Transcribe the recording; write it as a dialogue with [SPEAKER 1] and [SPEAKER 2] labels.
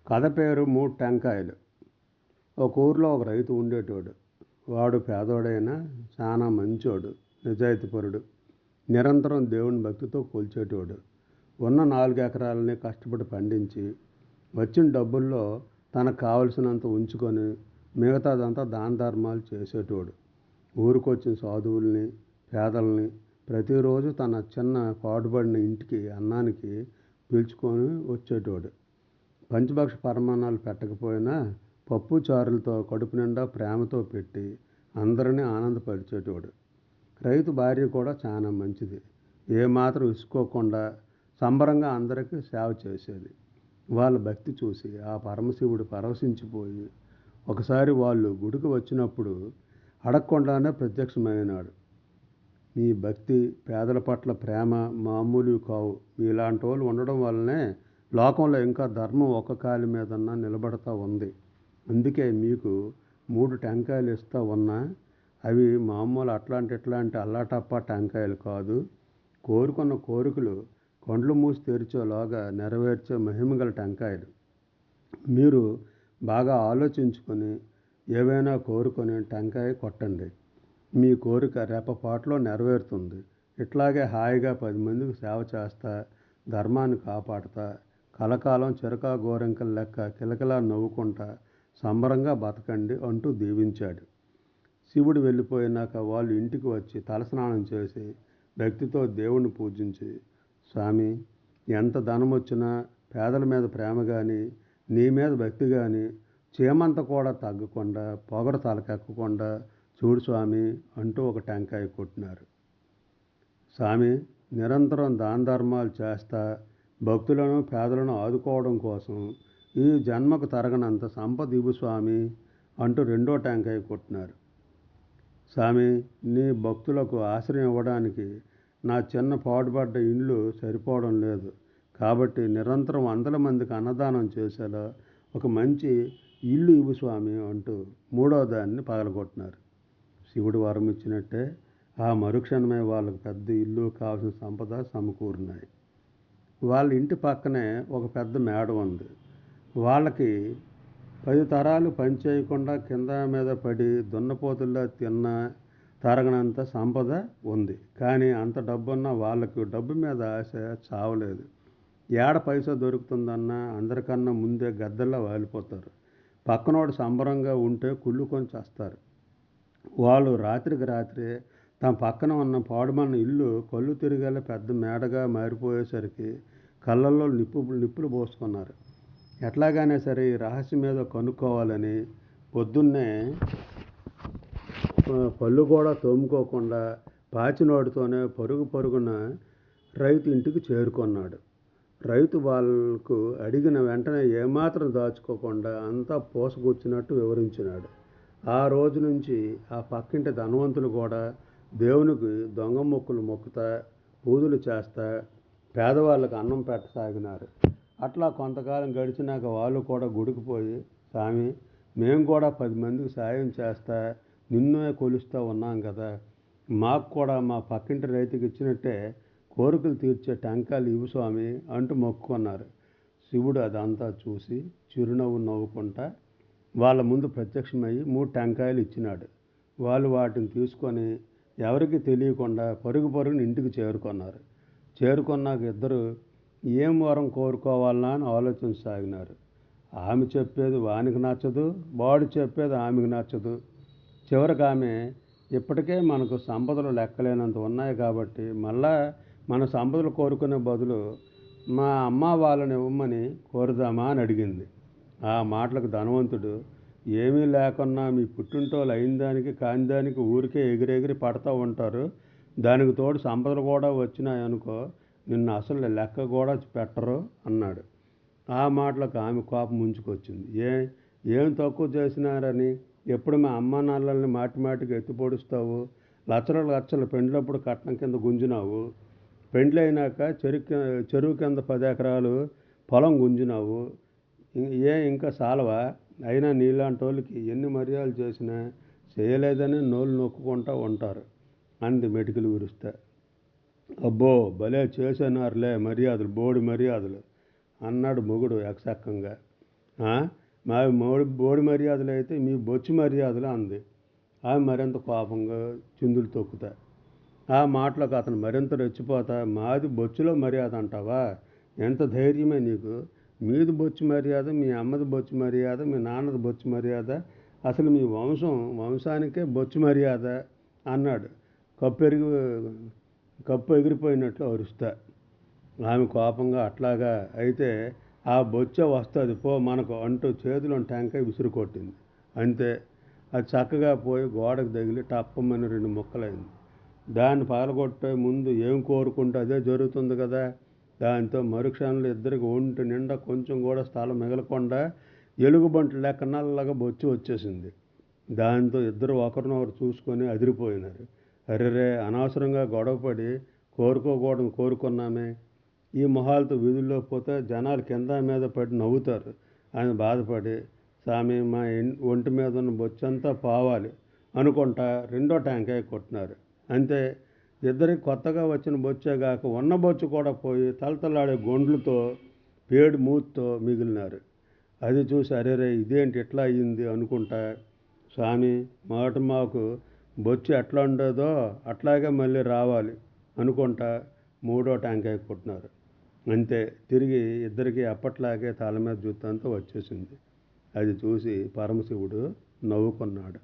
[SPEAKER 1] కథ పేరు మూడు టెంకాయలు. ఒక ఊరిలో ఒక రైతు ఉండేటోడు. వాడు పేదోడైనా చాలా మంచోడు, నిజాయితీపరుడు. నిరంతరం దేవుని భక్తితో కొలిచేటోడు. ఉన్న 4 ఎకరాలని కష్టపడి పండించి వచ్చిన డబ్బుల్లో తనకు కావలసినంత ఉంచుకొని మిగతాదంతా దాన ధర్మాలు చేసేటోడు. ఊరికొచ్చిన సాధువుల్ని, పేదల్ని ప్రతిరోజు తన చిన్న పాటుపడిన ఇంటికి అన్నానికి పిలుచుకొని వచ్చేటోడు. పంచభక్ష పరమాన్నాలు పెట్టకపోయినా పప్పు చారులతో కడుపు నిండా ప్రేమతో పెట్టి అందరినీ ఆనందపరిచేటోడు. రైతు భార్య కూడా చాలా మంచిది. ఏమాత్రం ఇసుకోకుండా సంబరంగా అందరికీ సేవ చేసేది. వాళ్ళ భక్తి చూసి ఆ పరమశివుడు పరవశించిపోయి ఒకసారి వాళ్ళు గుడికి వచ్చినప్పుడు అడగకుండానే ప్రత్యక్షమైనాడు. మీ భక్తి, పేదల పట్ల ప్రేమ మామూలువి కావు. మీలాంటి వాళ్ళు ఉండడం వల్లనే లోకంలో ఇంకా ధర్మం ఒక్క కాలి మీదన్నా నిలబడతా ఉంది. అందుకే మీకు 3 టెంకాయలు ఇస్తా ఉన్నా. అవి మామూలు ఇట్లాంటి అల్లాటప్ప టెంకాయలు కాదు. కోరుకున్న కోరికలు కండ్లు మూసి తెరిచేలోగా నెరవేర్చే మహిమగల టెంకాయలు. మీరు బాగా ఆలోచించుకొని ఏవైనా కోరుకొని టెంకాయ కొట్టండి. మీ కోరిక రెప్పపాటులో నెరవేరుతుంది. ఇట్లాగే హాయిగా 10 మందికి సేవ చేస్తా, ధర్మాన్ని కాపాడుతా, కలకాలం చిరకా గోరింకల లెక్క కిలకిలా నవ్వుకుంటా సంబరంగా బతకండి అంటూ దీవించాడు. శివుడు వెళ్ళిపోయినాక వాళ్ళు ఇంటికి వచ్చి తలస్నానం చేసి భక్తితో దేవుణ్ణి పూజించి, స్వామి, ఎంత ధనం వచ్చినా పేదల మీద ప్రేమ కానీ, నీ మీద భక్తి కానీ చీమంత కూడా తగ్గకుండా, పొగరు తలకెక్కకుండా చూడు స్వామి అంటూ ఒక టెంకాయ కొట్టినారు. స్వామి, నిరంతరం దాన ధర్మాలు చేస్తా భక్తులను, పేదలను ఆదుకోవడం కోసం ఈ జన్మకు తరగనంత సంపద ఇవ్వు స్వామి అంటూ రెండో టెంకాయ కొట్టినారు. స్వామి, నీ భక్తులకు ఆశ్రయం ఇవ్వడానికి నా చిన్న పాడుపడ్డ ఇల్లు సరిపోవడం లేదు. కాబట్టి నిరంతరం వందల మందికి అన్నదానం చేసేలా ఒక మంచి ఇల్లు ఇవ్వు స్వామి అంటూ మూడో దాన్ని పగలగొట్టినారు. శివుడు వరం ఇచ్చినట్టే ఆ మరుక్షణమే వాళ్ళకు పెద్ద ఇల్లు, కావాల్సిన సంపద సమకూరినాయి. వాళ్ళ ఇంటి పక్కనే ఒక పెద్ద మేడ ఉంది. వాళ్ళకి 10 తరాలు పని చేయకుండా కింద మీద పడి దున్నపోతుల్లా తిన్న తరగనంత సంపద ఉంది. కానీ అంత డబ్బున్న వాళ్ళకు డబ్బు మీద ఆశ చావలేదు. ఏడ పైసా దొరుకుతుందన్నా అందరికన్నా ముందే గద్దల్లా వాలిపోతారు. పక్కనోడు సంబరంగా ఉంటే కుళ్ళుకొని చేస్తారు. వాళ్ళు రాత్రికి రాత్రే తమ పక్కన ఉన్న పాడుమన్న ఇల్లు కళ్ళు తిరిగేలా పెద్ద మేడగా మారిపోయేసరికి కళ్ళల్లో నిప్పులు పోసుకున్నారు. ఎట్లాగైనా సరే ఈ రహస్యం మీద కనుక్కోవాలని పొద్దున్నే పళ్ళు కూడా తోముకోకుండా పాచినోడితోనే పరుగున రైతు ఇంటికి చేరుకున్నాడు. రైతు వాళ్ళకు అడిగిన వెంటనే ఏమాత్రం దాచుకోకుండా అంతా పోసగుచ్చినట్టు వివరించినాడు. ఆ రోజు నుంచి ఆ పక్కింటి ధనవంతులు కూడా దేవునికి దొంగ మొక్కులు మొక్కుతా, పూజలు చేస్తా పేదవాళ్ళకు అన్నం పెట్టసాగినారు. అట్లా కొంతకాలం గడిచినాక వాళ్ళు కూడా గుడికి పోయి, స్వామి, మేము కూడా 10 మందికి సాయం చేస్తా నిన్నే కొలుస్తూ ఉన్నాం కదా, మాకు కూడా మా పక్కింటి రైతుకి ఇచ్చినట్టే కోరికలు తీర్చే టెంకాయలు ఇవ్వు స్వామి అంటూ మొక్కుకున్నారు. శివుడు అదంతా చూసి చిరునవ్వు నవ్వుకుంటా వాళ్ళ ముందు ప్రత్యక్షమయ్యి 3 టెంకాయలు ఇచ్చినాడు. వాళ్ళు వాటిని తీసుకొని ఎవరికి తెలియకుండా పరుగున ఇంటికి చేరుకున్నారు. చేరుకున్నాక ఇద్దరు ఏం వరం కోరుకోవాలన్నా అని ఆలోచించసాగినారు. ఆమె చెప్పేది వానికి నచ్చదు, వాడు చెప్పేది ఆమెకు నచ్చదు. చివరికి ఆమె, ఇప్పటికే మనకు సంపదలు లెక్కలేనంత ఉన్నాయి కాబట్టి మళ్ళా మన సంపదలు కోరుకునే బదులు మా అమ్మ వాళ్ళని ఇవ్వమని కోరుదామా అని అడిగింది. ఆ మాటలకు ధనవంతుడు, ఏమీ లేకున్నా మీ పుట్టింటోళ్ళు అయిన దానికి కాని దానికి ఊరికే ఎగిరెగిరి పడతా ఉంటారు. దానికి తోడు సంపదలు కూడా వచ్చినాయనుకో, నిన్ను అసలు లెక్క కూడా పెట్టరు అన్నాడు. ఆ మాటలకు ఆమె కోపం ముంచుకొచ్చింది. ఏం తక్కువ చేసినారని ఎప్పుడు మా అమ్మ నాన్నల్ని మాటిమాటికి ఎత్తిపొడుస్తావు? లక్షలు పెండ్లప్పుడు కట్నం కింద గుంజినావు. పెండ్లి అయినాక చెరువు కింద 10 ఎకరాలు పొలం గుంజినావు. ఇంకా సాలవా? అయినా నీలాంటి వాళ్ళకి ఎన్ని మర్యాదలు చేసినా చేయలేదని నోళ్ళు నొక్కుకుంటూ ఉంటారు అంది మెటికలు విరుస్తా. అబ్బో, భలే చేసినారులే మర్యాదలు, బోడి మర్యాదలు అన్నాడు మొగుడు ఎకసెక్కంగా. ఆ? మా బోడి మర్యాదలు అయితే మీ బొచ్చు మర్యాదలు అంది. ఆమె మరింత కోపంగా చిందులు తొక్కుతా. ఆ మాటలకు అతను మరింత రెచ్చిపోతా, మాది బొచ్చులో మర్యాద అంటావా? ఎంత ధైర్యమే నీకు? మీది బొచ్చు మర్యాద, మీ అమ్మది బొచ్చు మర్యాద, మీ నాన్నది బొచ్చు మర్యాద, అసలు మీ వంశానికే బొచ్చు మర్యాద అన్నాడు కప్పు ఎగిరిపోయినట్లు అరుస్తా. ఆమె కోపంగా అట్లాగా అయితే ఆ బొచ్చే వస్తుంది పో మనకు అంటూ చేతిలో టెంకాయ విసురు కొట్టింది. అంతే, అది చక్కగా పోయి గోడకు తగిలి టప్పమని 2 ముక్కలైంది. దాన్ని పగలగొట్టే ముందు ఏం కోరుకుంటే అదే జరుగుతుంది కదా. దాంతో మరుక్షణంలో ఇద్దరికి ఒంటి నిండా కొంచెం కూడా స్థలం మిగలకుండా ఎలుగుబంటి లెక్క నల్లగా బొచ్చి వచ్చేసింది. దాంతో ఇద్దరు ఒకరినొకరు చూసుకొని అదిరిపోయినారు. అరెరే, అనవసరంగా గొడవపడి కోరుకోకూడదు కోరుకున్నామే. ఈ మొహాలతో వీధుల్లో పోతే జనాలు కింద మీద పడి నవ్వుతారు అని బాధపడి, సామి మా ఒంటి మీద ఉన్న బొచ్చంతా పోవాలి అనుకుంటా రెండో టెంకాయ కొట్టినారు. అంతే, ఇద్దరికి కొత్తగా వచ్చిన బొచ్చేగాక ఉన్న బొచ్చు కూడా పోయి తలతలాడే గొండ్లతో పేడు మూతితో మిగిలినారు. అది చూసి అరేరే ఇదేంటి ఇట్లా అయ్యింది అనుకుంటా, స్వామి మొదట మాకు బొచ్చు ఎట్లా ఉండేదో అట్లాగే మళ్ళీ రావాలి అనుకుంటా మూడో టెంకాయ కొట్టినారు. అంతే, తిరిగి ఇద్దరికి అప్పట్లాగే తల మీద జుత్తంతా వచ్చేసింది. అది చూసి పరమశివుడు నవ్వుకున్నాడు.